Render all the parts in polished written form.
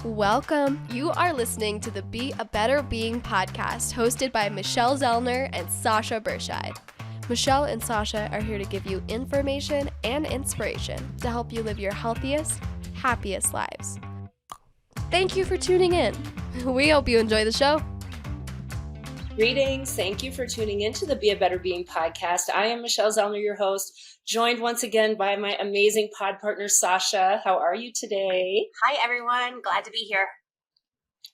Welcome. You are listening to the Be a Better Being podcast hosted by Michelle Zellner and Sasha Berscheid. Michelle and Sasha are here to give you information and inspiration to help you live your healthiest, happiest lives. Thank you for tuning in. We hope you enjoy the show. Greetings. Thank you for tuning in to the Be a Better Being podcast. I am Michelle Zellner, your host, joined once again by my amazing pod partner, Sasha. How are you today? Hi, everyone. Glad to be here.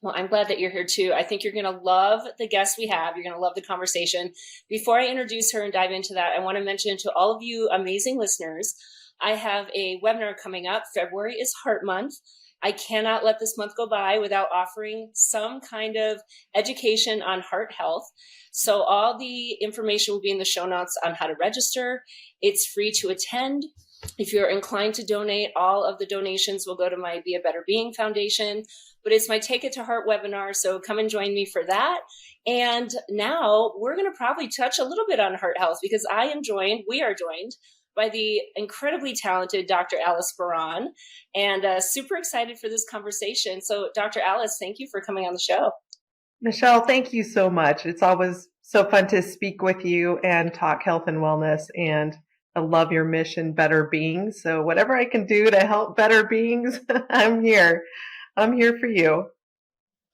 Well, I'm glad that you're here too. I think you're going to love the guests we have. You're going to love the conversation. Before I introduce her and dive into that, I want to mention to all of you amazing listeners, I have a webinar coming up. February is Heart Month. I cannot let this month go by without offering some kind of education on heart health. So all the information will be in the show notes on how to register. It's free to attend. If you're inclined to donate, all of the donations will go to my Be a Better Being Foundation. But it's my Take It to Heart webinar, so come and join me for that. And now we're going to probably touch a little bit on heart health because we are joined by the incredibly talented Dr. Alice Burron, and super excited for this conversation. So Dr. Alice, thank you for coming on the show. Michelle, thank you so much. It's always so fun to speak with you and talk health and wellness, and I love your mission, Better Beings. So whatever I can do to help better beings, I'm here. I'm here for you.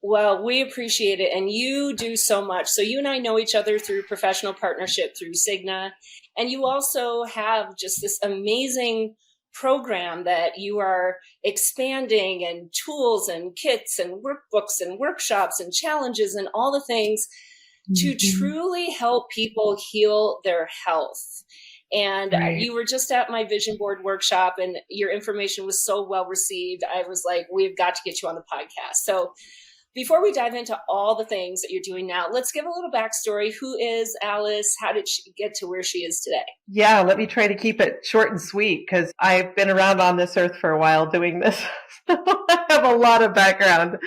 Well, we appreciate it. And you do so much. So you and I know each other through professional partnership through Cigna. And you also have just this amazing program that you are expanding, and tools and kits and workbooks and workshops and challenges and all the things to truly help people heal their health. And You were just at my vision board workshop and your information was so well received. I was like, we've got to get you on the podcast. So before we dive into all the things that you're doing now, let's give a little backstory. Who is Alice? How did she get to where she is today? Yeah, let me try to keep it short and sweet because I've been around on this earth for a while doing this. So I have a lot of background.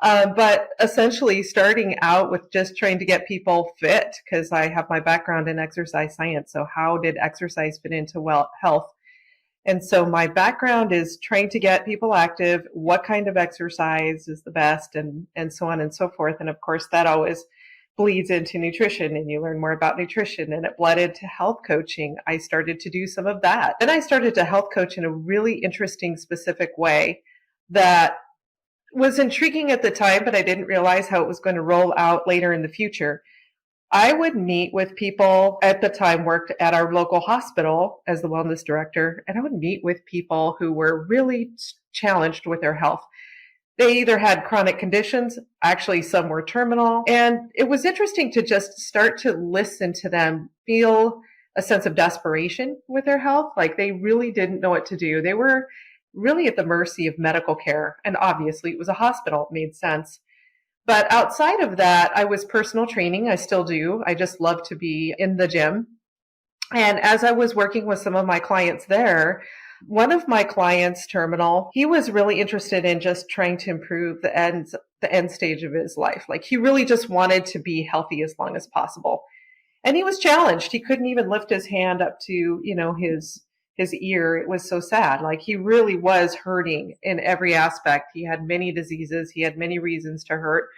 But essentially starting out with just trying to get people fit because I have my background in exercise science. So how did exercise fit into health? And so my background is trying to get people active, what kind of exercise is the best, and so on and so forth. And of course, that always bleeds into nutrition, and you learn more about nutrition, and it bled into health coaching. I started to do some of that. Then I started to health coach in a really interesting, specific way that was intriguing at the time, but I didn't realize how it was going to roll out later in the future. I would meet with people, at the time worked at our local hospital as the wellness director, and I would meet with people who were really challenged with their health. They either had chronic conditions, actually some were terminal, and it was interesting to just start to listen to them feel a sense of desperation with their health, like they really didn't know what to do. They were really at the mercy of medical care, and obviously it was a hospital, it made sense. But outside of that, I was personal training. I still do. I just love to be in the gym. And as I was working with some of my clients there, one of my clients, terminal, he was really interested in just trying to improve the end stage of his life. Like he really just wanted to be healthy as long as possible. And he was challenged. He couldn't even lift his hand up to, his ear. It was so sad. Like he really was hurting in every aspect. He had many diseases. He had many reasons to hurt.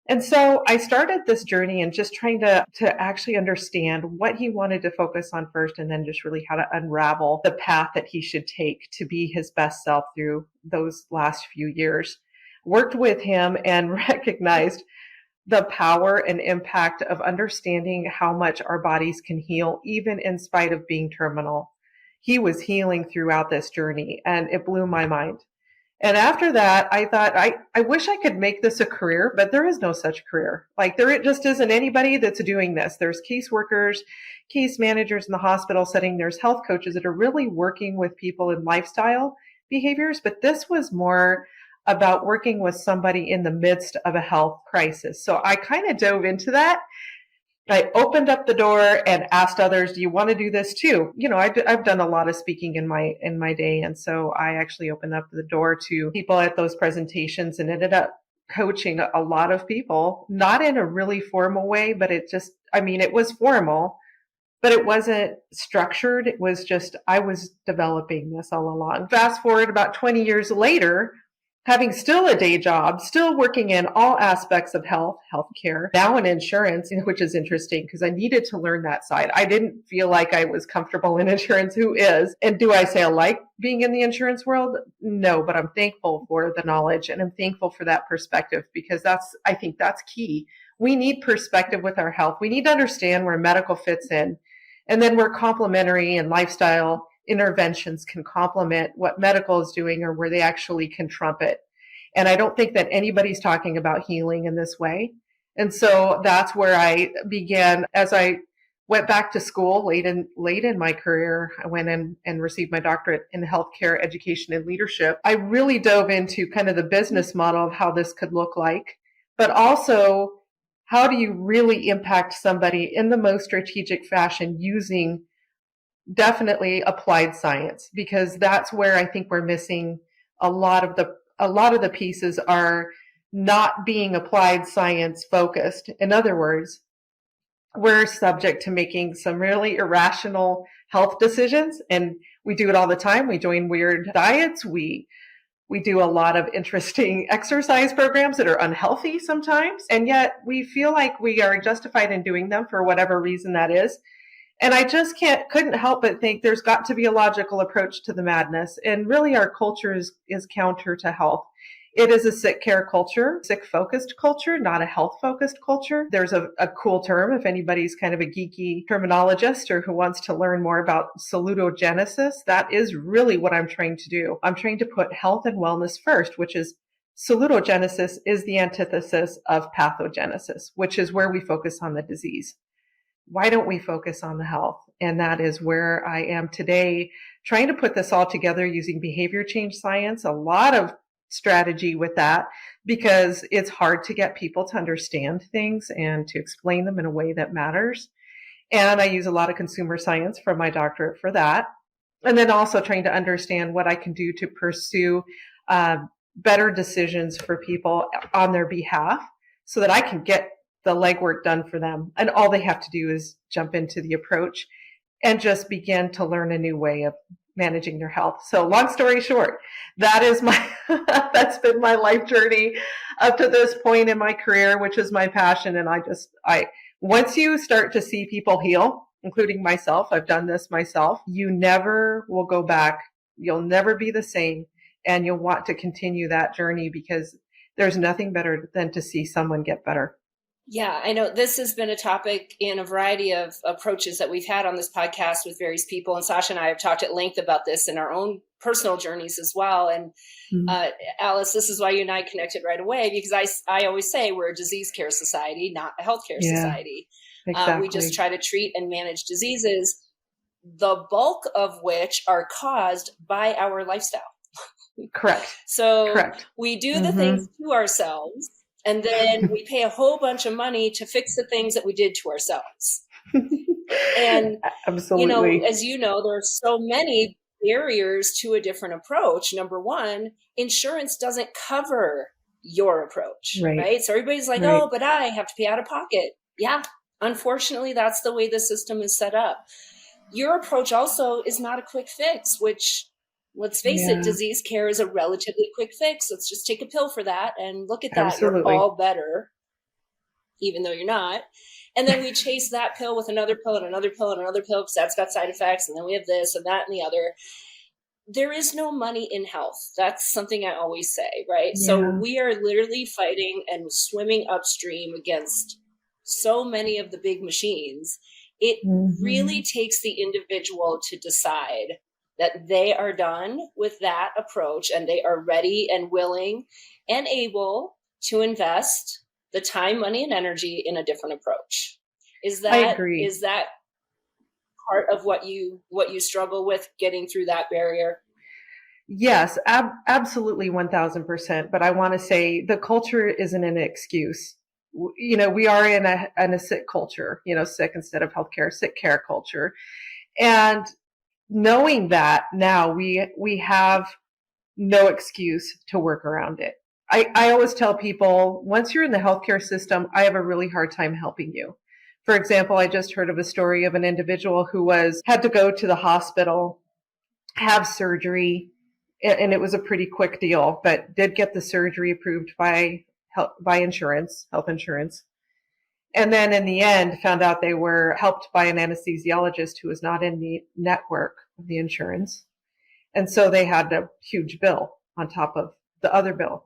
And so I started this journey and just trying to actually understand what he wanted to focus on first, and then just really how to unravel the path that he should take to be his best self through those last few years. Worked with him and recognized the power and impact of understanding how much our bodies can heal, even in spite of being terminal. He was healing throughout this journey, and it blew my mind. And after that, I thought, I wish I could make this a career, but there is no such career. Like there just isn't anybody that's doing this. There's caseworkers, case managers in the hospital setting. There's health coaches that are really working with people in lifestyle behaviors. But this was more about working with somebody in the midst of a health crisis. So I kind of dove into that. I opened up the door and asked others, do you want to do this too? I've done a lot of speaking in my day. And so I actually opened up the door to people at those presentations and ended up coaching a lot of people, not in a really formal way, but it was formal, but it wasn't structured. It was just, I was developing this all along. Fast forward about 20 years later, having still a day job, still working in all aspects of healthcare, now in insurance, which is interesting because I needed to learn that side. I didn't feel like I was comfortable in insurance. Who is? And do I say I like being in the insurance world? No, but I'm thankful for the knowledge and I'm thankful for that perspective because I think that's key. We need perspective with our health. We need to understand where medical fits in and then where complementary and lifestyle interventions can complement what medical is doing or where they actually can trump it. And I don't think that anybody's talking about healing in this way. And so that's where I began. As I went back to school late in my career, I went in and received my doctorate in healthcare education and leadership. I really dove into kind of the business model of how this could look like, but also how do you really impact somebody in the most strategic fashion using definitely applied science, because that's where I think we're missing a lot of the pieces are not being applied science focused. In other words, we're subject to making some really irrational health decisions, and we do it all the time. We join weird diets. We do a lot of interesting exercise programs that are unhealthy sometimes, and yet we feel like we are justified in doing them for whatever reason that is. And I just couldn't help but think there's got to be a logical approach to the madness. And really our culture is counter to health. It is a sick care culture, sick focused culture, not a health focused culture. There's a cool term if anybody's kind of a geeky terminologist or who wants to learn more about salutogenesis. That is really what I'm trying to do. I'm trying to put health and wellness first, which is salutogenesis is the antithesis of pathogenesis, which is where we focus on the disease. Why don't we focus on the health? And that is where I am today, trying to put this all together using behavior change science, a lot of strategy with that, because it's hard to get people to understand things and to explain them in a way that matters. And I use a lot of consumer science from my doctorate for that. And then also trying to understand what I can do to pursue better decisions for people on their behalf so that I can get the legwork done for them. And all they have to do is jump into the approach and just begin to learn a new way of managing their health. So long story short, that is that's been my life journey up to this point in my career, which is my passion. And once you start to see people heal, including myself, I've done this myself, you never will go back. You'll never be the same. And you'll want to continue that journey because there's nothing better than to see someone get better. Yeah, I know this has been a topic in a variety of approaches that we've had on this podcast with various people. And Sasha and I have talked at length about this in our own personal journeys as well. And Alice, this is why you and I connected right away, because I always say we're a disease care society, not a healthcare society. Exactly. We just try to treat and manage diseases, the bulk of which are caused by our lifestyle. Correct. So Correct. We do the things to ourselves. And then we pay a whole bunch of money to fix the things that we did to ourselves. And, absolutely, as you know, there are so many barriers to a different approach. Number one, insurance doesn't cover your approach, right? So everybody's like, oh, but I have to pay out of pocket. Yeah, unfortunately, that's the way the system is set up. Your approach also is not a quick fix, which, let's face it, disease care is a relatively quick fix. Let's just take a pill for that and look at that. Absolutely. You're all better, even though you're not. And then we chase that pill with another pill and another pill and another pill because that's got side effects. And then we have this and that and the other. There is no money in health. That's something I always say, right? Yeah. So we are literally fighting and swimming upstream against so many of the big machines. It really takes the individual to decide that they are done with that approach and they are ready and willing and able to invest the time, money, and energy in a different approach. I agree. Is that part of what you struggle with, getting through that barrier? Yes, absolutely 1000%. But I want to say the culture isn't an excuse. We are in a sick culture, sick instead of healthcare, sick care culture. And knowing that now we have no excuse to work around it. I always tell people, once you're in the healthcare system, I have a really hard time helping you. For example, I just heard of a story of an individual who had to go to the hospital, have surgery, and it was a pretty quick deal, but did get the surgery approved by insurance, health insurance. And then in the end, found out they were helped by an anesthesiologist who was not in the network of the insurance. And so they had a huge bill on top of the other bill.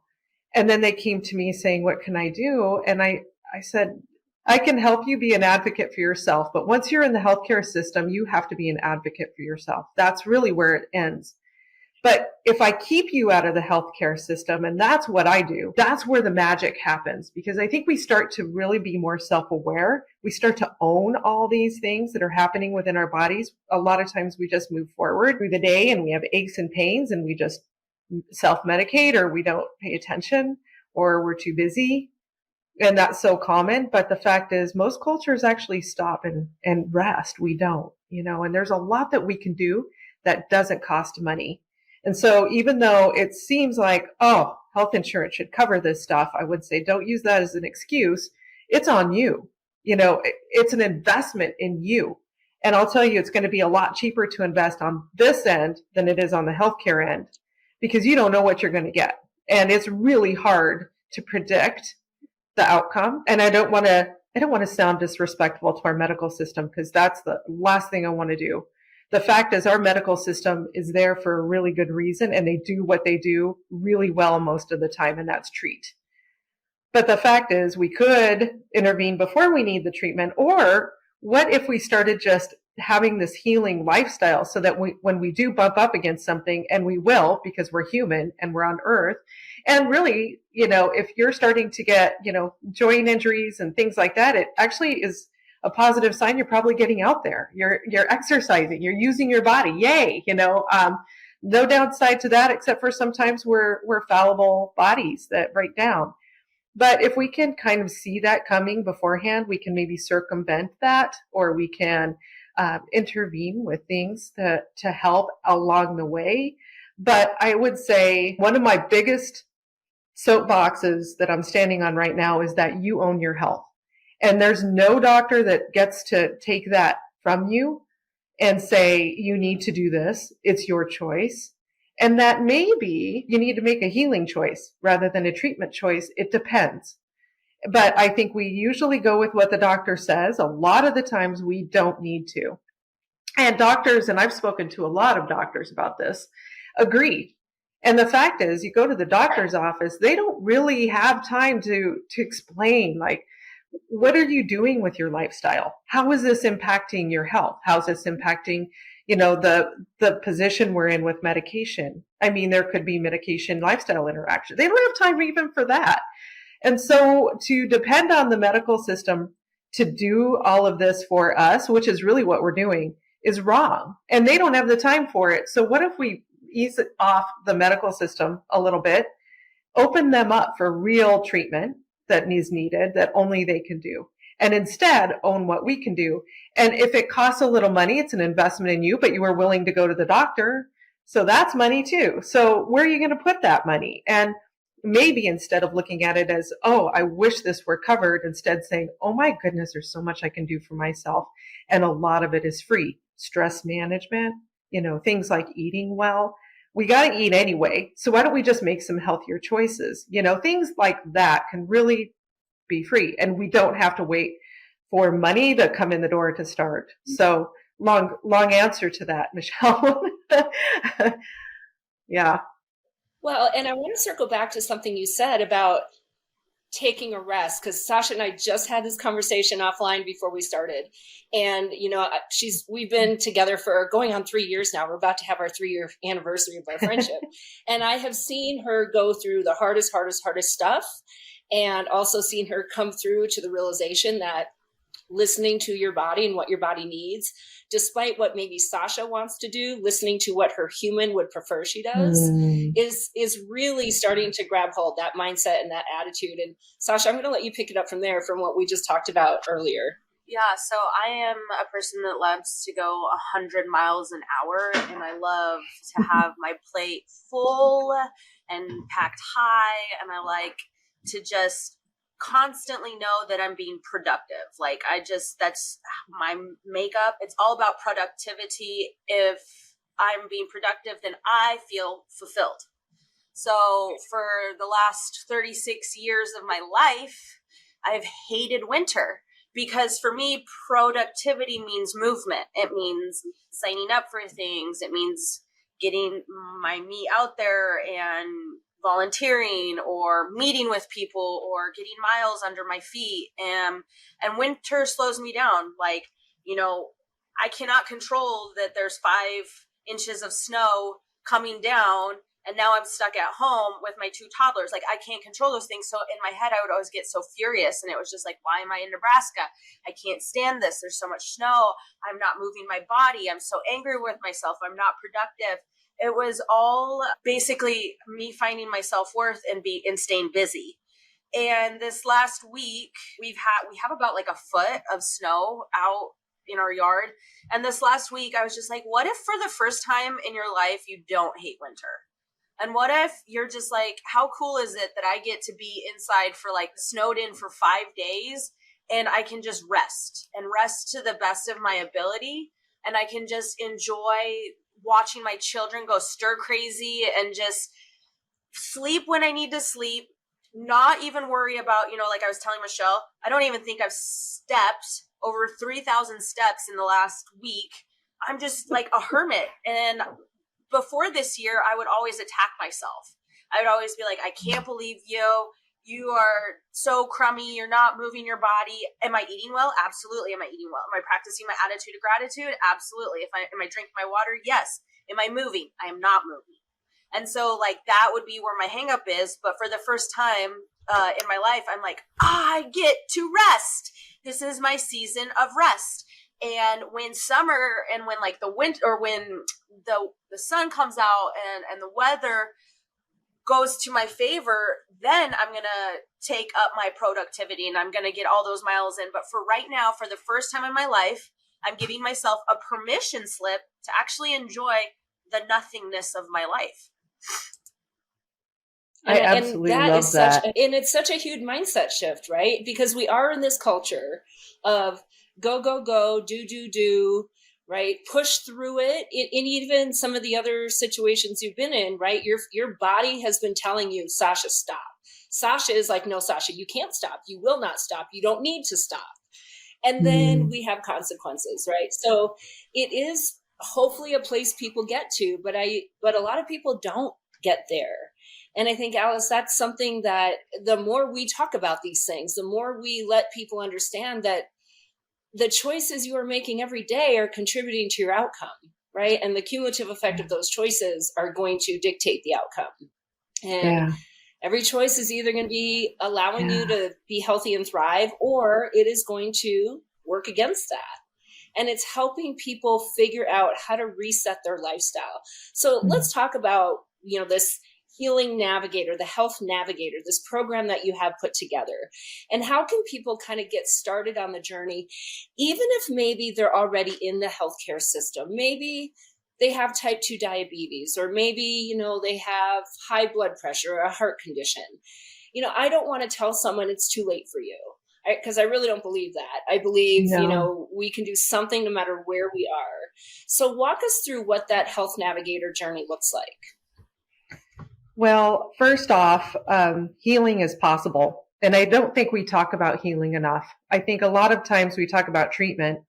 And then they came to me saying, what can I do? And I said, I can help you be an advocate for yourself. But once you're in the healthcare system, you have to be an advocate for yourself. That's really where it ends. But if I keep you out of the healthcare system, and that's what I do, that's where the magic happens, because I think we start to really be more self-aware. We start to own all these things that are happening within our bodies. A lot of times we just move forward through the day and we have aches and pains and we just self-medicate, or we don't pay attention, or we're too busy. And that's so common. But the fact is, most cultures actually stop and rest. We don't, and there's a lot that we can do that doesn't cost money. And so even though it seems like, oh, health insurance should cover this stuff, I would say don't use that as an excuse. It's on you. It's an investment in you. And I'll tell you, it's going to be a lot cheaper to invest on this end than it is on the healthcare end, because you don't know what you're going to get. And it's really hard to predict the outcome. And I don't want to sound disrespectful to our medical system, because that's the last thing I want to do. The fact is, our medical system is there for a really good reason, and they do what they do really well most of the time, and that's treat. But the fact is, we could intervene before we need the treatment. Or what if we started just having this healing lifestyle, so that when we do bump up against something, and we will, because we're human and we're on earth, and really, if you're starting to get, joint injuries and things like that, it actually is a positive sign. You're probably getting out there. You're exercising. You're using your body. Yay! No downside to that, except for sometimes we're fallible bodies that break down. But if we can kind of see that coming beforehand, we can maybe circumvent that, or we can intervene with things to help along the way. But I would say one of my biggest soapboxes that I'm standing on right now is that you own your health. And there's no doctor that gets to take that from you and say, you need to do this. It's your choice. And that maybe you need to make a healing choice rather than a treatment choice. It depends. But I think we usually go with what the doctor says. A lot of the times we don't need to. And doctors, and I've spoken to a lot of doctors about this, agree. And the fact is, you go to the doctor's office, they don't really have time to explain, like, what are you doing with your lifestyle? How is this impacting your health? How's this impacting, the position we're in with medication? I mean, there could be medication lifestyle interaction. They don't have time even for that. And so to depend on the medical system to do all of this for us, which is really what we're doing, is wrong. And they don't have the time for it. So what if we ease off the medical system a little bit, open them up for real treatment that is needed, that only they can do, and instead own what we can do? And if it costs a little money, it's an investment in you, but you are willing to go to the doctor, so that's money too. So where are you going to put that money? And maybe instead of looking at it as, oh, I wish this were covered, instead saying, oh my goodness, there's so much I can do for myself, and a lot of it is free. Stress management, things like eating well. We got to eat anyway. So why don't we just make some healthier choices? Things like that can really be free, and we don't have to wait for money to come in the door to start. So long answer to that, Michelle. Yeah. Well, and I want to circle back to something you said about taking a rest, because Sasha and I just had this conversation offline before we started. And, we've been together for going on 3 years now. We're about to have our 3-year anniversary of our friendship. And I have seen her go through the hardest stuff, and also seen her come through to the realization that listening to your body and what your body needs, despite what maybe Sasha wants to do, listening to what her human would prefer she does, is really starting to grab hold, that mindset and that attitude. And Sasha, I'm going to let you pick it up from there, from what we just talked about earlier. Yeah, so I am a person that loves to go 100 miles an hour, and I love to have my plate full and packed high, and I like to just constantly know that I'm being productive. Like, that's my makeup. It's all about productivity. If I'm being productive, then I feel fulfilled. So for the last 36 years of my life, I've hated winter because for me, productivity means movement. It means signing up for things. It means getting me out there and volunteering or meeting with people or getting miles under my feet. And winter slows me down. Like, I cannot control that there's 5 inches of snow coming down and now I'm stuck at home with my 2 toddlers. Like, I can't control those things. So in my head, I would always get so furious. And it was just like, why am I in Nebraska? I can't stand this. There's so much snow. I'm not moving my body. I'm so angry with myself. I'm not productive. It was all basically me finding my self-worth and staying busy. And this last week, we have about like a foot of snow out in our yard. And this last week, I was just like, what if for the first time in your life, you don't hate winter? And what if you're just like, how cool is it that I get to be inside for like snowed in for 5 days and I can just rest to the best of my ability. And I can just enjoy watching my children go stir crazy and just sleep when I need to sleep, not even worry about, like I was telling Michelle, I don't even think I've stepped over 3,000 steps in the last week. I'm just like a hermit. And before this year, I would always attack myself. I would always be like, I can't believe you. You are so crummy. You're not moving your body. Am I eating well? Absolutely. Am I eating well? Am I practicing my attitude of gratitude? Absolutely. Am I drinking my water? Yes. Am I moving? I am not moving. And so like that would be where my hang up is. But for the first time in my life, I'm like, I get to rest. This is my season of rest. And when summer and when like the winter or when the sun comes out and the weather goes to my favor, then I'm going to take up my productivity and I'm going to get all those miles in. But for right now, for the first time in my life, I'm giving myself a permission slip to actually enjoy the nothingness of my life. I absolutely love that. And it's such a huge mindset shift, right? Because we are in this culture of go, go, go, do, right? Push through it. And even some of the other situations you've been in, right? Your body has been telling you, Sasha, stop. Sasha is like, no, Sasha, you can't stop. You will not stop. You don't need to stop. And then we have consequences, right? So it is hopefully a place people get to, but a lot of people don't get there. And I think, Alice, that's something that the more we talk about these things, the more we let people understand that the choices you are making every day are contributing to your outcome, right? And the cumulative effect of those choices are going to dictate the outcome. And every choice is either going to be allowing you to be healthy and thrive, or it is going to work against that. And it's helping people figure out how to reset their lifestyle. So let's talk about, this Healing Navigator, the Health Navigator, this program that you have put together. And how can people kind of get started on the journey, even if maybe they're already in the healthcare system? Maybe they have type 2 diabetes, or maybe, they have high blood pressure or a heart condition. I don't want to tell someone it's too late for you, because I really don't believe that. I believe, we can do something no matter where we are. So walk us through what that Health Navigator journey looks like. Well, first off, healing is possible. And I don't think we talk about healing enough. I think a lot of times we talk about treatment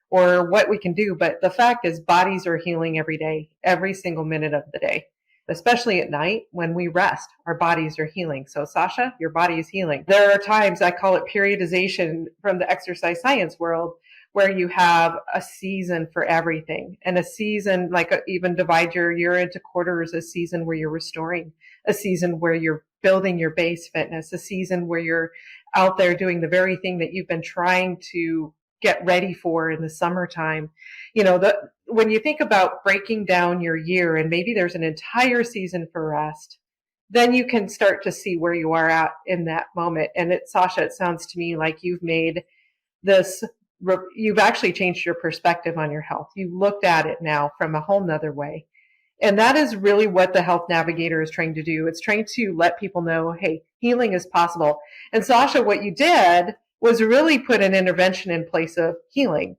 or what we can do, but the fact is bodies are healing every day, every single minute of the day, especially at night when we rest, our bodies are healing. So Sasha, your body is healing. There are times, I call it periodization from the exercise science world, where you have a season for everything, and a season, even divide your year into quarters, a season where you're restoring, a season where you're building your base fitness, a season where you're out there doing the very thing that you've been trying to get ready for in the summertime. When you think about breaking down your year and maybe there's an entire season for rest, then you can start to see where you are at in that moment. And Sasha, it sounds to me like you've actually changed your perspective on your health. You looked at it now from a whole nother way. And that is really what the Health Navigator is trying to do. It's trying to let people know, hey, healing is possible. And Sasha, what you did was really put an intervention in place of healing.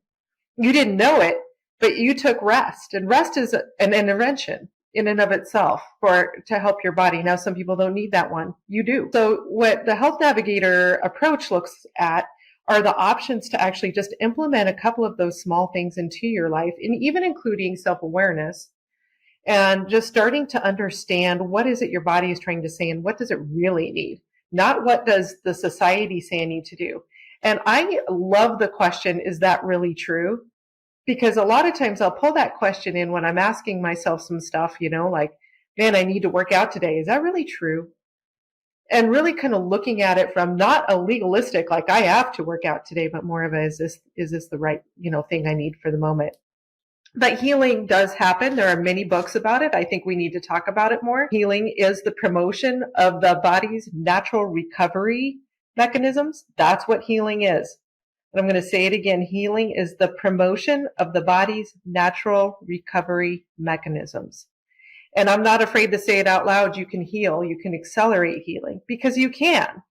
You didn't know it, but you took rest, and rest is an intervention in and of itself to help your body. Now, some people don't need that one. You do. So what the Health Navigator approach looks at are the options to actually just implement a couple of those small things into your life, and even including self-awareness, and just starting to understand what is it your body is trying to say and what does it really need, not what does the society say I need to do. And I love the question, is that really true? Because a lot of times I'll pull that question in when I'm asking myself some stuff, like, man, I need to work out today. Is that really true? And really kind of looking at it from not a legalistic, like I have to work out today, but more of a, is this the right, thing I need for the moment? But healing does happen. There are many books about it. I think we need to talk about it more. Healing is the promotion of the body's natural recovery mechanisms. That's what healing is. And I'm going to say it again. Healing is the promotion of the body's natural recovery mechanisms. And I'm not afraid to say it out loud. You can heal. You can accelerate healing because you can.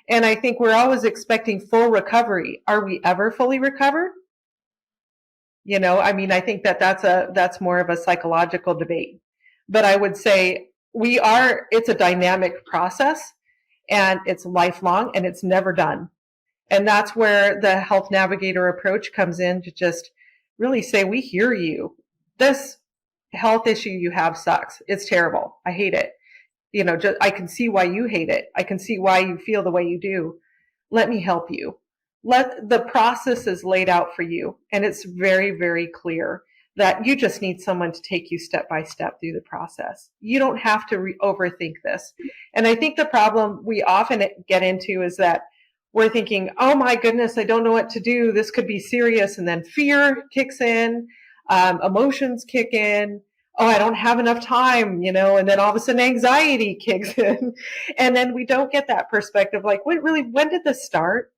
And I think we're always expecting full recovery. Are we ever fully recovered? I think that's more of a psychological debate. But I would say it's a dynamic process, and it's lifelong, and it's never done. And that's where the Health Navigator approach comes in, to just really say, we hear you. This health issue you have sucks. It's terrible. I hate it. I can see why you hate it. I can see why you feel the way you do. Let me help you. The process is laid out for you. And it's very, very clear that you just need someone to take you step by step through the process. You don't have to overthink this. And I think the problem we often get into is that we're thinking, oh my goodness, I don't know what to do. This could be serious. And then fear kicks in, emotions kick in. Oh, I don't have enough time, and then all of a sudden anxiety kicks in. And then we don't get that perspective. Like, when did this start?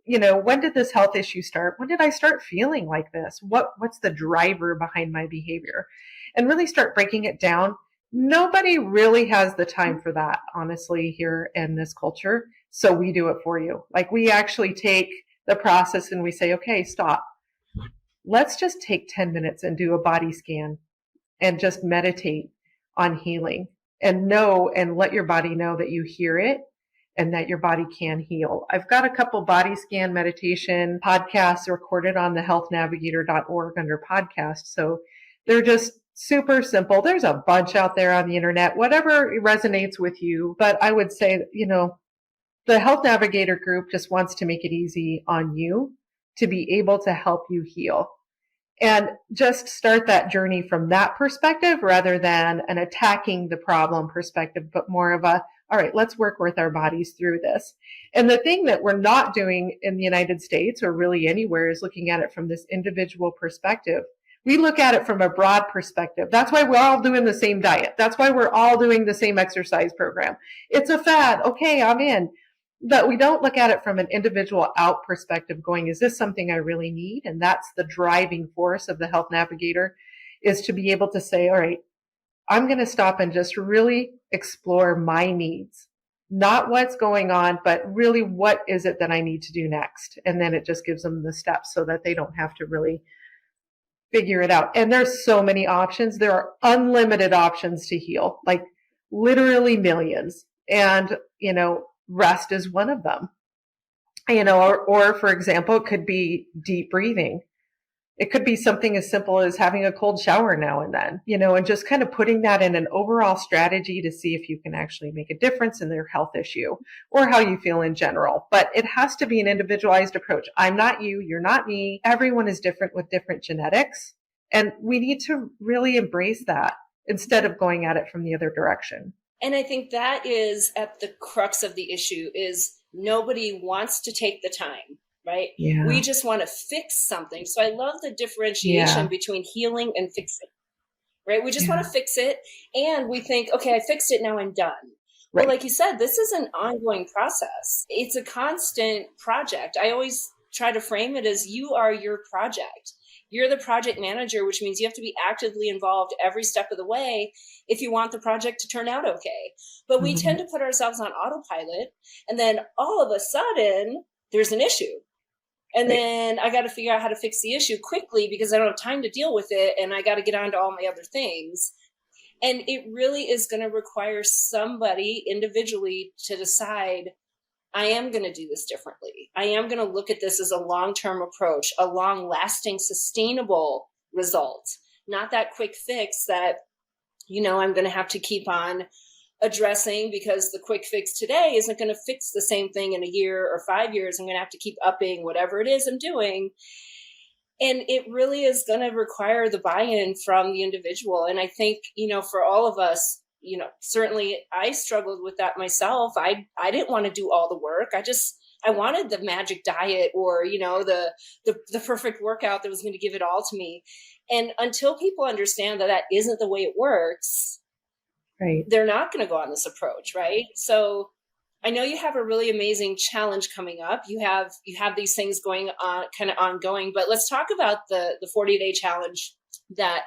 When did this health issue start? When did I start feeling like this? What's the driver behind my behavior? And really start breaking it down. Nobody really has the time for that, honestly, here in this culture. So we do it for you. Like, we actually take the process and we say, okay, stop. Let's just take 10 minutes and do a body scan and just meditate on healing and let your body know that you hear it and that your body can heal. I've got a couple body scan meditation podcasts recorded on the healthnavigator.org under podcasts. So they're just super simple. There's a bunch out there on the internet, whatever resonates with you. But I would say, the Health Navigator group just wants to make it easy on you to be able to help you heal. And just start that journey from that perspective rather than an attacking the problem perspective, but more of all right, let's work with our bodies through this. And the thing that we're not doing in the United States or really anywhere is looking at it from this individual perspective. We look at it from a broad perspective. That's why we're all doing the same diet. That's why we're all doing the same exercise program. It's a fad. Okay, I'm in. But we don't look at it from an individual out perspective going, is this something I really need? And that's the driving force of the Health Navigator, is to be able to say, all right, I'm going to stop and just really explore my needs, not what's going on, but really what is it that I need to do next? And then it just gives them the steps so that they don't have to really figure it out. And there's so many options. There are unlimited options to heal, like literally millions. And, rest is one of them, or for example, it could be deep breathing. It could be something as simple as having a cold shower now and then, and just kind of putting that in an overall strategy to see if you can actually make a difference in their health issue or how you feel in general. But it has to be an individualized approach. I'm not you, you're not me. Everyone is different with different genetics. And we need to really embrace that instead of going at it from the other direction. And I think that is at the crux of the issue, is nobody wants to take the time, right? Yeah. We just want to fix something. So I love the differentiation between healing and fixing, right? We just want to fix it. And we think, okay, I fixed it. Now I'm done. Right. Well, like you said, this is an ongoing process. It's a constant project. I always try to frame it as you are your project. You're the project manager, which means you have to be actively involved every step of the way if you want the project to turn out okay. But we tend to put ourselves on autopilot, and then all of a sudden there's an issue. And then I got to figure out how to fix the issue quickly because I don't have time to deal with it. And I got to get on to all my other things. And it really is going to require somebody individually to decide, I am going to do this differently. I am going to look at this as a long-term approach, a long-lasting, sustainable result, not that quick fix that, I'm going to have to keep on addressing because the quick fix today isn't going to fix the same thing in a year or 5 years. I'm going to have to keep upping whatever it is I'm doing. And it really is going to require the buy-in from the individual. And I think, for all of us, certainly I struggled with that myself. I didn't want to do all the work. I wanted the magic diet or, the perfect workout that was going to give it all to me. And until people understand that isn't the way it works, right, they're not going to go on this approach. Right. So I know you have a really amazing challenge coming up. You have these things going on, kind of ongoing, but let's talk about the 40-day challenge that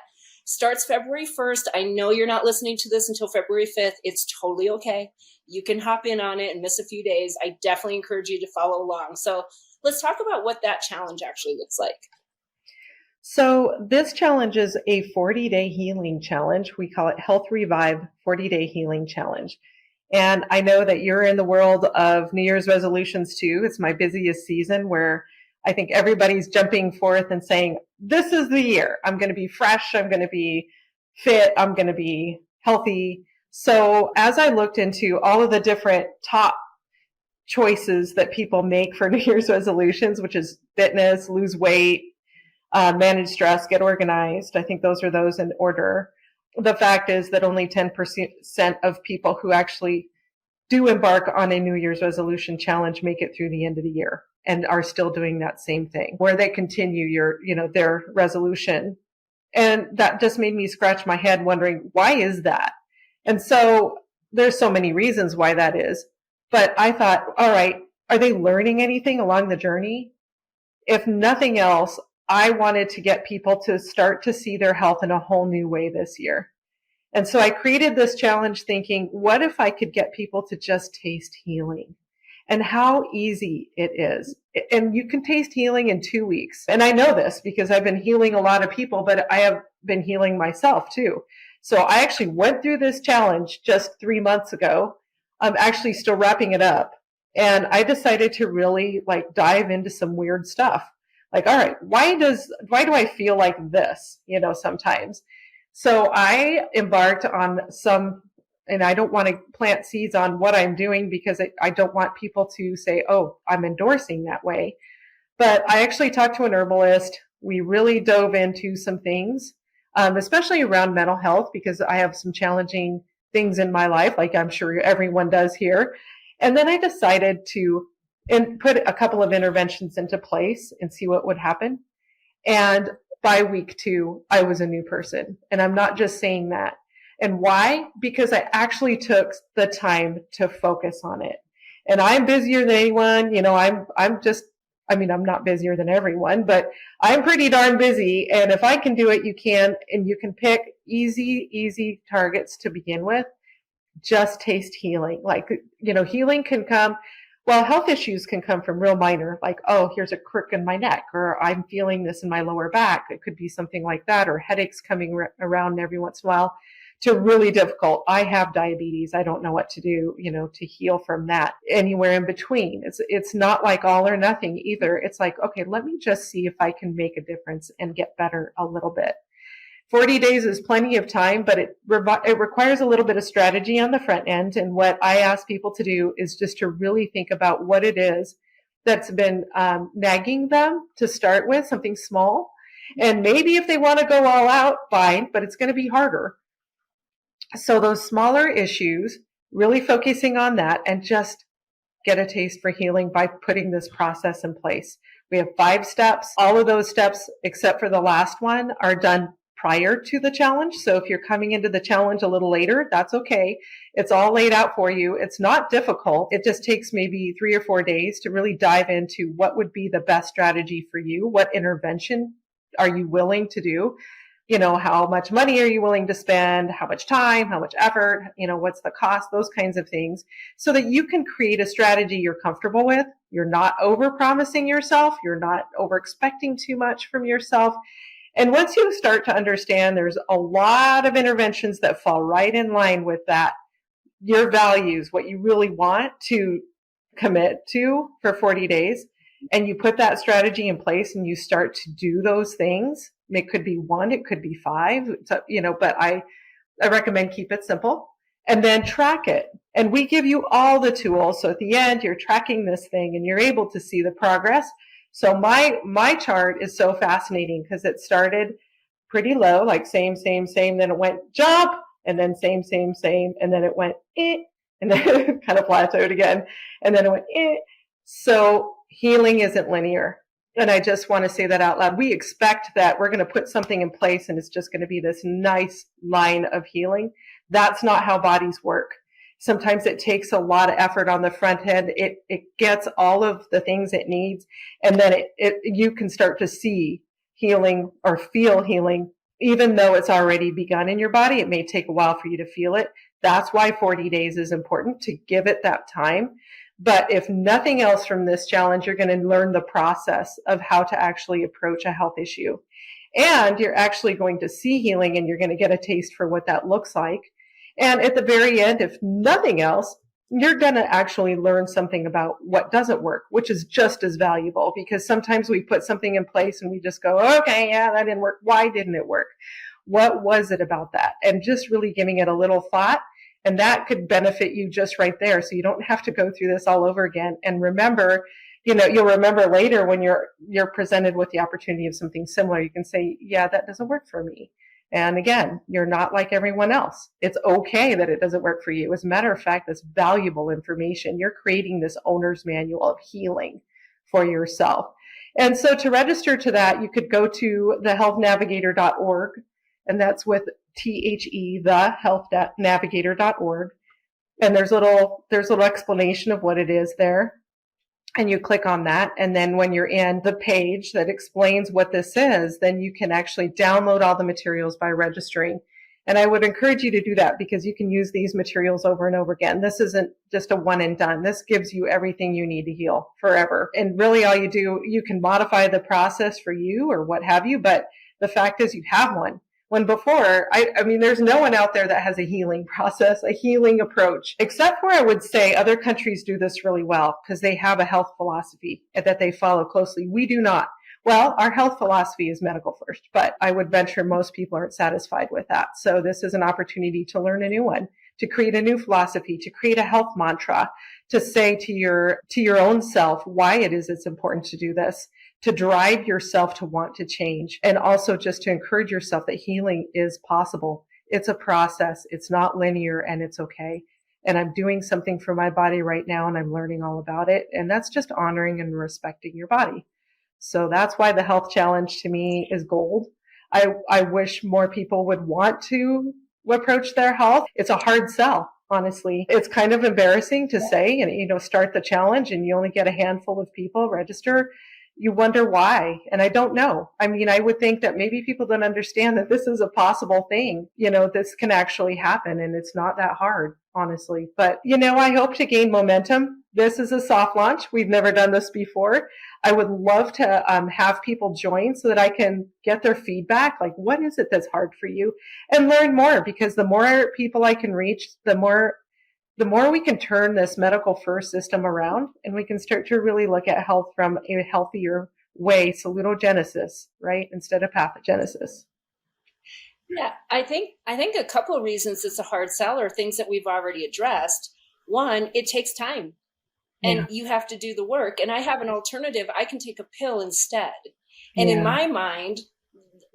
starts February 1st. I know you're not listening to this until February 5th. It's totally okay. You can hop in on it and miss a few days. I definitely encourage you to follow along. So let's talk about what that challenge actually looks like. So this challenge is a 40-day healing challenge. We call it Health Revive 40-day healing challenge. And I know that you're in the world of New Year's resolutions too. It's my busiest season where I think everybody's jumping forth and saying, this is the year. I'm going to be fresh. I'm going to be fit. I'm going to be healthy. So as I looked into all of the different top choices that people make for New Year's resolutions, which is fitness, lose weight, manage stress, get organized. I think those are those in order. The fact is that only 10% of people who actually do embark on a New Year's resolution challenge make it through the end of the year and are still doing that same thing where they continue their resolution. And that just made me scratch my head wondering, why is that? And so there's so many reasons why that is. But I thought, all right, are they learning anything along the journey? If nothing else, I wanted to get people to start to see their health in a whole new way this year. And so I created this challenge thinking, what if I could get people to just taste healing and how easy it is? And you can taste healing in 2 weeks. And I know this because I've been healing a lot of people, but I have been healing myself too. So I actually went through this challenge just 3 months ago. I'm actually still wrapping it up. And I decided to really dive into some weird stuff. All right, why do I feel like this, sometimes? So I embarked on and I don't want to plant seeds on what I'm doing because I don't want people to say, oh, I'm endorsing that way. But I actually talked to an herbalist. We really dove into some things, especially around mental health, because I have some challenging things in my life, like I'm sure everyone does here. And then I decided to put a couple of interventions into place and see what would happen. And by week 2, I was a new person. And I'm not just saying that. And why? Because I actually took the time to focus on it. And I'm busier than anyone. I'm not busier than everyone, but I'm pretty darn busy. And if I can do it, you can. And you can pick easy targets to begin with. Just taste healing. Healing can come. Well, health issues can come from real minor, like, oh, here's a crook in my neck, or I'm feeling this in my lower back. It could be something like that, or headaches coming around every once in a while, to really difficult. I have diabetes. I don't know what to do, to heal from that. Anywhere in between. It's not like all or nothing either. It's like, okay, let me just see if I can make a difference and get better a little bit. 40 days is plenty of time, but it requires a little bit of strategy on the front end. And what I ask people to do is just to really think about what it is that's been nagging them to start with, something small. And maybe if they want to go all out, fine, but it's going to be harder. So those smaller issues, really focusing on that and just get a taste for healing by putting this process in place. We have 5 steps. All of those steps, except for the last one, are done prior to the challenge. So if you're coming into the challenge a little later, that's okay. It's all laid out for you. It's not difficult. It just takes maybe 3 or 4 days to really dive into what would be the best strategy for you. What intervention are you willing to do? how much money are you willing to spend, how much time, how much effort, what's the cost, those kinds of things, so that you can create a strategy you're comfortable with. You're not over promising yourself. You're not over expecting too much from yourself. And once you start to understand, there's a lot of interventions that fall right in line with that, your values, what you really want to commit to for 40 days, and you put that strategy in place and you start to do those things. It could be 1, it could be 5, but I recommend keep it simple and then track it. And we give you all the tools. So at the end, you're tracking this thing and you're able to see the progress. So my chart is so fascinating because it started pretty low, like same, then it went jump, and then same, and then it went and then it kind of plateaued again, and then it went So healing isn't linear. And I just want to say that out loud. We expect that we're going to put something in place and it's just going to be this nice line of healing. That's not how bodies work. Sometimes it takes a lot of effort on the front end. It gets all of the things it needs, and then you can start to see healing or feel healing, even though it's already begun in your body. It may take a while for you to feel it. That's why 40 days is important, to give it that time. But if nothing else from this challenge, you're going to learn the process of how to actually approach a health issue. And you're actually going to see healing, and you're going to get a taste for what that looks like. And at the very end, if nothing else, you're going to actually learn something about what doesn't work, which is just as valuable, because sometimes we put something in place and we just go, okay, yeah, that didn't work. Why didn't it work? What was it about that? And just really giving it a little thought. And that could benefit you just right there. So you don't have to go through this all over again. And remember, you'll remember later when you're presented with the opportunity of something similar, you can say, yeah, that doesn't work for me. And again, you're not like everyone else. It's okay that it doesn't work for you. As a matter of fact, that's valuable information. You're creating this owner's manual of healing for yourself. And so to register to that, you could go to thehealthnavigator.org, and that's with THE, thehealthnavigator.org. And there's little explanation of what it is there. And you click on that. And then when you're in the page that explains what this is, then you can actually download all the materials by registering. And I would encourage you to do that, because you can use these materials over and over again. This isn't just a one and done. This gives you everything you need to heal forever. And really all you do, you can modify the process for you or what have you, but the fact is you have one. When before, I mean, there's no one out there that has a healing process, a healing approach, except for, I would say, other countries do this really well because they have a health philosophy that they follow closely. We do not. Well, our health philosophy is medical first, but I would venture most people aren't satisfied with that. So this is an opportunity to learn a new one, to create a new philosophy, to create a health mantra, to say to your own self why it is it's important to do this, to drive yourself to want to change, and also just to encourage yourself that healing is possible. It's a process. It's not linear, and it's okay. And I'm doing something for my body right now, and I'm learning all about it. And that's just honoring and respecting your body. So that's why the health challenge to me is gold. I wish more people would want to approach their health. It's a hard sell. Honestly, it's kind of embarrassing to say, and start the challenge and you only get a handful of people register. You wonder why. And I don't know. I mean, I would think that maybe people don't understand that this is a possible thing. This can actually happen, and it's not that hard, honestly. But, I hope to gain momentum. This is a soft launch. We've never done this before. I would love to have people join so that I can get their feedback. Like, what is it that's hard for you? And learn more, because the more people I can reach, the more we can turn this medical first system around, and we can start to really look at health from a healthier way, salutogenesis, right? Instead of pathogenesis. Yeah, I think a couple of reasons it's a hard sell are things that we've already addressed. One, it takes time, and you have to do the work. And I have an alternative. I can take a pill instead. And in my mind,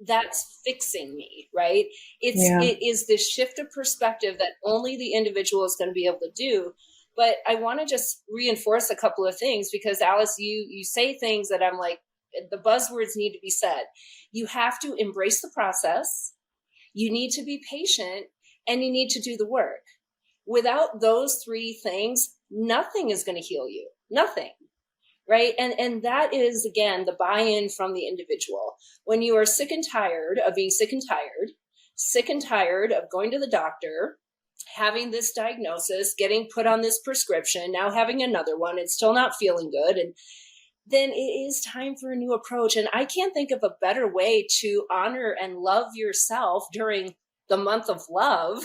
that's fixing me, right? It is this shift of perspective that only the individual is going to be able to do. But I want to just reinforce a couple of things, because Alice, you say things that I'm like, the buzzwords need to be said. You have to embrace the process. You need to be patient, and you need to do the work. Without those three things, nothing is going to heal you. Nothing. right? And that is, again, the buy-in from the individual. When you are sick and tired of being sick and tired of going to the doctor, having this diagnosis, getting put on this prescription, now having another one, and still not feeling good, and then it is time for a new approach. And I can't think of a better way to honor and love yourself during the month of love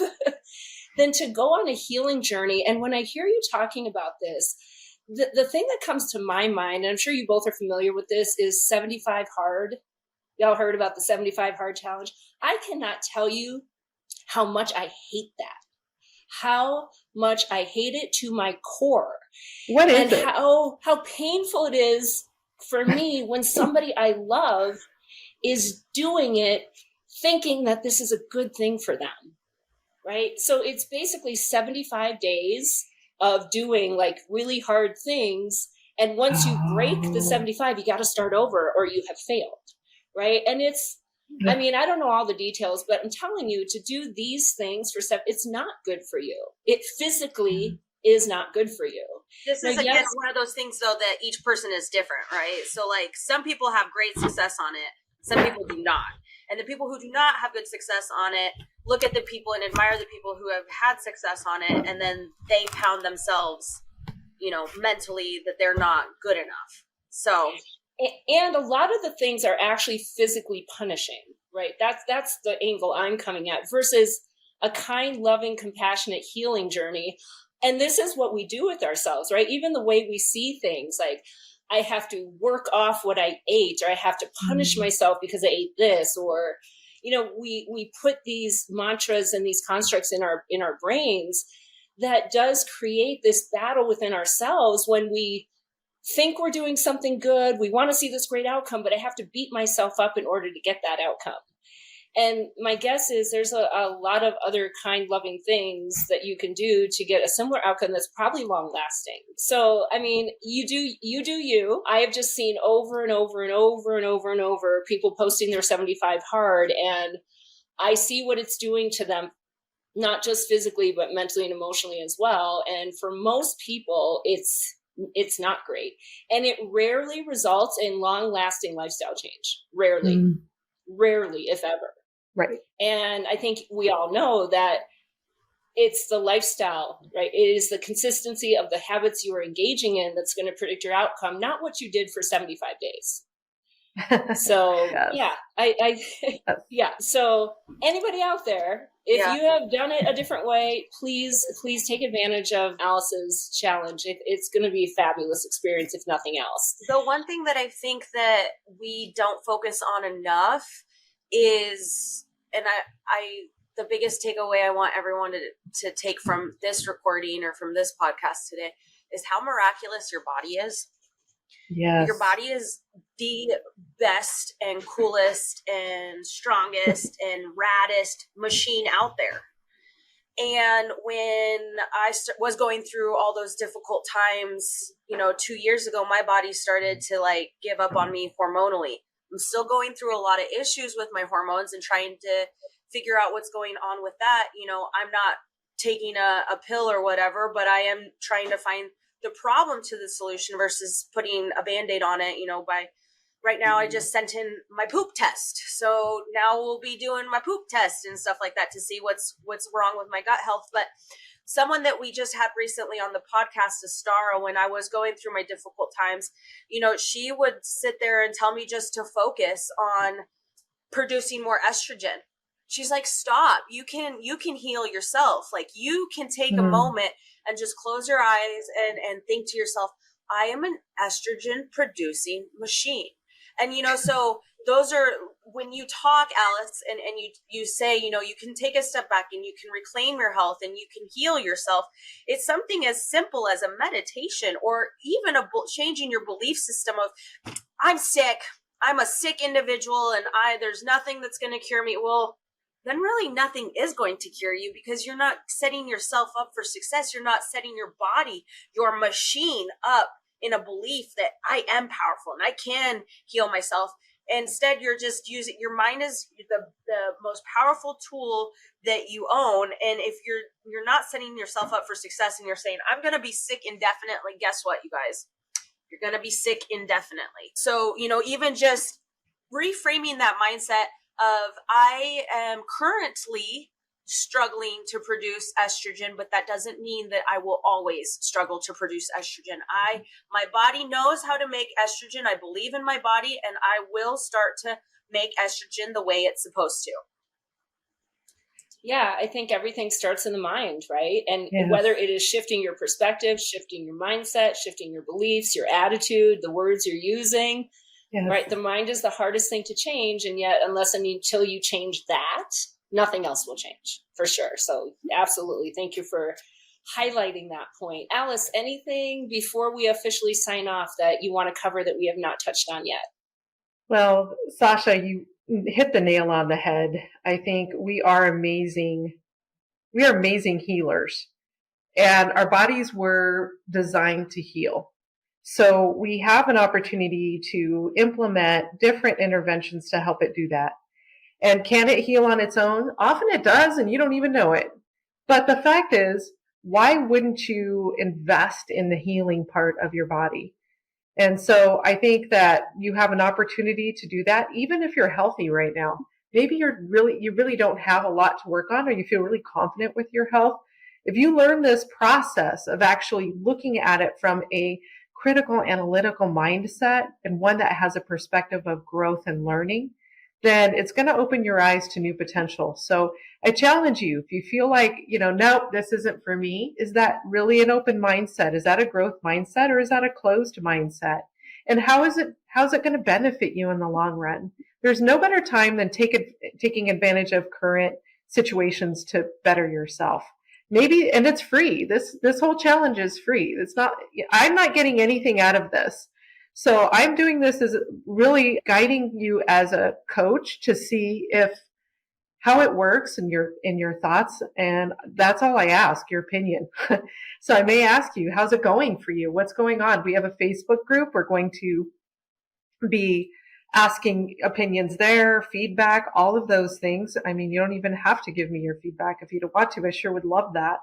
than to go on a healing journey. And when I hear you talking about this, the thing that comes to my mind, and I'm sure you both are familiar with this, is 75 hard. Y'all heard about the 75 hard challenge? I cannot tell you how much I hate that. How much I hate it to my core. What is it? How painful it is for me when somebody I love is doing it thinking that this is a good thing for them, right? So it's basically 75 days of doing like really hard things. And once you break the 75, you got to start over or you have failed, right? And I mean, I don't know all the details, but I'm telling you, to do these things it's not good for you. It physically is not good for you. This is, again, one of those things, though, that each person is different, right? So, like, some people have great success on it. Some people do not. And the people who do not have good success on it look at the people and admire the people who have had success on it, and then they pound themselves, mentally that they're not good enough. So... And a lot of the things are actually physically punishing, right? That's the angle I'm coming at versus a kind, loving, compassionate healing journey. And this is what we do with ourselves, right? Even the way we see things, like I have to work off what I ate, or I have to punish myself because I ate this, or, we put these mantras and these constructs in our brains that does create this battle within ourselves when we think we're doing something good. We want to see this great outcome, but I have to beat myself up in order to get that outcome. And my guess is there's a lot of other kind, loving things that you can do to get a similar outcome that's probably long lasting. So, I mean, you do you. I have just seen over and over and over and over and over people posting their 75 hard, and I see what it's doing to them, not just physically, but mentally and emotionally as well. And for most people, it's not great. And it rarely results in long-lasting lifestyle change. Rarely, if ever. Right. And I think we all know that it's the lifestyle, right? It is the consistency of the habits you are engaging in that's going to predict your outcome, not what you did for 75 days. So yes. So anybody out there, if you have done it a different way, please take advantage of Alice's challenge. It's going to be a fabulous experience, if nothing else. The one thing that I think that we don't focus on enough is, and the biggest takeaway I want everyone to take from this recording or from this podcast today is how miraculous your body is. Yes. Your body is the best and coolest and strongest and raddest machine out there. And when I was going through all those difficult times, 2 years ago, my body started to give up on me hormonally. I'm still going through a lot of issues with my hormones and trying to figure out what's going on with that. I'm not taking a pill or whatever, but I am trying to find the problem to the solution versus putting a Band-Aid on it. By right now, I just sent in my poop test. So now we'll be doing my poop test and stuff like that to see what's wrong with my gut health. But someone that we just had recently on the podcast, Astara, when I was going through my difficult times, she would sit there and tell me just to focus on producing more estrogen. She's like, stop, you can heal yourself. You can take a moment and just close your eyes and think to yourself, I am an estrogen producing machine. And, so those are, when you talk, Alice, and you say, you can take a step back and you can reclaim your health and you can heal yourself. It's something as simple as a meditation or even changing your belief system of, I'm sick, I'm a sick individual and there's nothing that's going to cure me. Well, then really nothing is going to cure you because you're not setting yourself up for success. You're not setting your body, your machine up in a belief that I am powerful and I can heal myself. Instead, you're just using your mind is the most powerful tool that you own. And if you're not setting yourself up for success and you're saying, I'm going to be sick indefinitely, guess what, you guys? you're going to be sick indefinitely. So, even just reframing that mindset of I am currently struggling to produce estrogen, but that doesn't mean that I will always struggle to produce estrogen. My body knows how to make estrogen. I believe in my body, and I will start to make estrogen the way it's supposed to. Yeah, I think everything starts in the mind, right? And Yes. whether it is shifting your perspective, shifting your mindset, shifting your beliefs, your attitude, the words you're using, Yes. right? The mind is the hardest thing to change. And yet, until you change that, nothing else will change, for sure. So absolutely. Thank you for highlighting that point. Alice, anything before we officially sign off that you want to cover that we have not touched on yet? Well, Sasha, you hit the nail on the head. I think we are amazing. We are amazing healers, and our bodies were designed to heal. So we have an opportunity to implement different interventions to help it do that. And can it heal on its own? Often it does, and you don't even know it. But the fact is, why wouldn't you invest in the healing part of your body? And so I think that you have an opportunity to do that, even if you're healthy right now. Maybe you really don't have a lot to work on, or you feel really confident with your health. If you learn this process of actually looking at it from a critical analytical mindset and one that has a perspective of growth and learning, then it's going to open your eyes to new potential. So I challenge you, if you feel like, nope, this isn't for me, is that really an open mindset? Is that a growth mindset, or is that a closed mindset? And how's it going to benefit you in the long run? There's no better time than taking advantage of current situations to better yourself. Maybe, and it's free. This whole challenge is free. I'm not getting anything out of this. So I'm doing this as really guiding you as a coach to see how it works in your thoughts. And that's all I ask, your opinion. So I may ask you, how's it going for you? What's going on? We have a Facebook group. We're going to be asking opinions there, feedback, all of those things. I mean, you don't even have to give me your feedback if you don't want to. I sure would love that.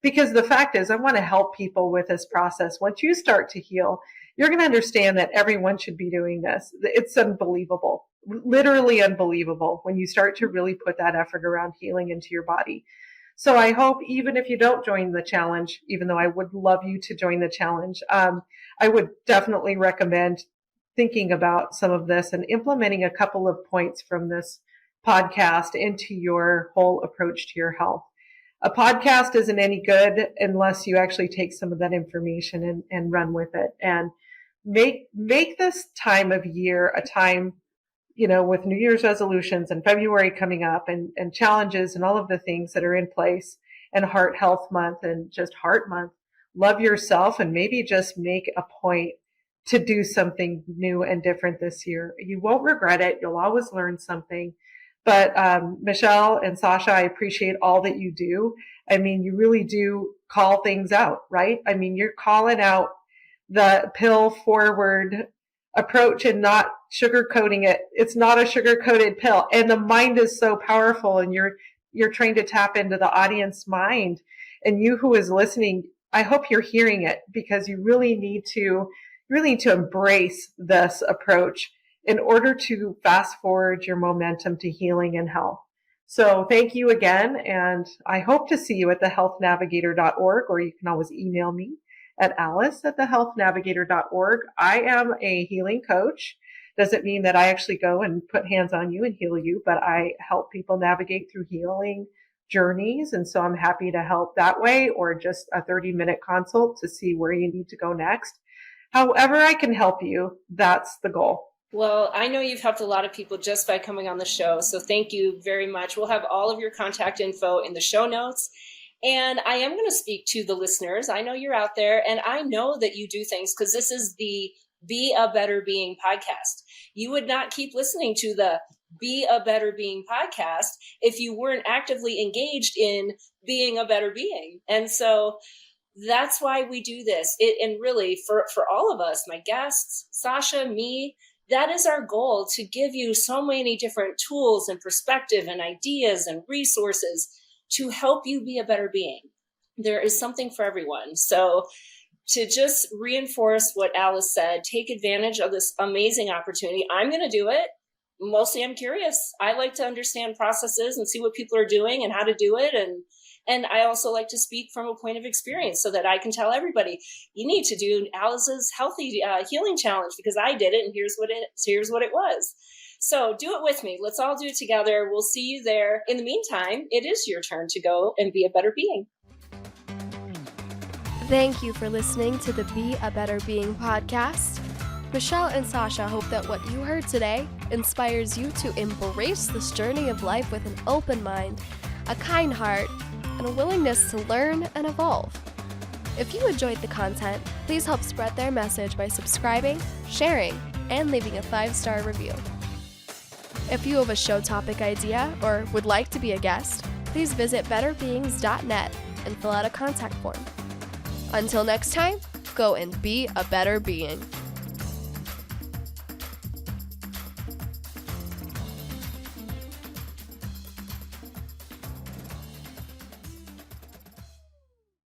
Because the fact is, I want to help people with this process. Once you start to heal, you're going to understand that everyone should be doing this. It's unbelievable, literally unbelievable when you start to really put that effort around healing into your body. So I hope even if you don't join the challenge, even though I would love you to join the challenge, I would definitely recommend thinking about some of this and implementing a couple of points from this podcast into your whole approach to your health. A podcast isn't any good unless you actually take some of that information and run with it, and make this time of year a time, with New Year's resolutions and February coming up and challenges and all of the things that are in place, and Heart Health Month and just Heart Month. Love yourself and maybe just make a point to do something new and different this year. You won't regret it. You'll always learn something. But Michelle and Sasha, I appreciate all that you do. I mean, you really do call things out, right? I mean, you're calling out the pill forward approach and not sugarcoating it. It's not a sugar-coated pill. And the mind is so powerful, and you're trying to tap into the audience mind. And you who is listening, I hope you're hearing it, because you really need to embrace this approach in order to fast forward your momentum to healing and health. So thank you again, and I hope to see you at thehealthnavigator.org, or you can always email me at alice@thehealthnavigator.org. I am a healing coach. Doesn't mean that I actually go and put hands on you and heal you, but I help people navigate through healing journeys. And so I'm happy to help that way, or just a 30-minute consult to see where you need to go next. However I can help you, that's the goal. Well, I know you've helped a lot of people just by coming on the show. So thank you very much. We'll have all of your contact info in the show notes. And I am going to speak to the listeners. I know you're out there, and I know that you do things, because this is the Be a Better Being podcast. You would not keep listening to the Be a Better Being podcast if you weren't actively engaged in being a better being. And so that's why we do this. And really, for all of us, my guests, Sasha, me, that is our goal, to give you so many different tools and perspective and ideas and resources to help you be a better being. There is something for everyone. So to just reinforce what Alice said, take advantage of this amazing opportunity. I'm going to do it. Mostly I'm curious. I like to understand processes and see what people are doing and how to do it. And I also like to speak from a point of experience so that I can tell everybody, you need to do Alice's healthy healing challenge because I did it and here's what it was. So do it with me. Let's all do it together. We'll see you there. In the meantime, it is your turn to go and be a better being. Thank you for listening to the Be a Better Being podcast. Michelle and Sasha hope that what you heard today inspires you to embrace this journey of life with an open mind, a kind heart, and a willingness to learn and evolve. If you enjoyed the content, please help spread their message by subscribing, sharing, and leaving a 5-star review. If you have a show topic idea or would like to be a guest, please visit betterbeings.net and fill out a contact form. Until next time, go and be a better being.